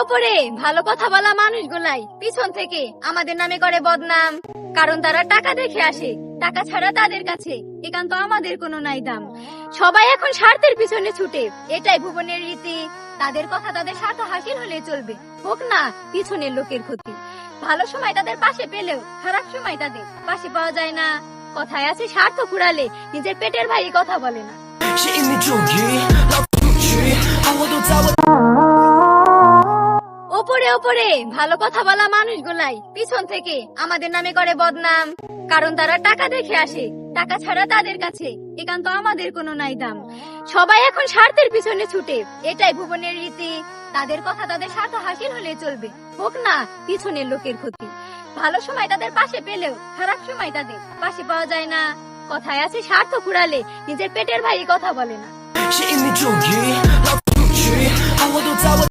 ওপরে ভালো কথা বলা মানুষগুলাই পিছন থেকে আমাদের নামে করে বদনাম। কারণ তারা টাকা দেখে আসে, টাকা ছাড়া তাদের কাছে একান্ত আমাদের কোনো নাই দাম। সবাই এখন স্বার্থের পিছনে ছুটে, এটাই ভুবনের রীতি। তাদের কথা তাদের স্বার্থ হাসিল হলে চলবে, হোক না পিছনের লোকের ক্ষতি। ভালো সময় তাদের পাশে পেলেও খারাপ সময় তাদের পাশে পাওয়া যায় না। কথায় আছে স্বার্থ কুড়ালে নিজের পেটের ভাই কথা বলে না। ওপরে ওপরে ভালো কথা বলা মানুষগুলাই পিছন থেকে আমাদের নামে করে বদনাম। কারণ তারা টাকা দেখে আসে, টাকা ছাড়া তাদের কাছে একান্ত আমাদের কোনো নাই দাম। সবাই এখন স্বার্থের পিছনে ছুটে, এটাই ভুবনের রীতি। তাদের কথা তাদের স্বার্থ হাসিল হলে চলবে, হোক না পিছনের লোকের ক্ষতি। ভালো সময় তাদের পাশে পেলেও খারাপ সময় তাদের পাশে পাওয়া যায় না। কথায় আছে স্বার্থ কুড়ালে নিজের পেটের ভাই কথা বলে না।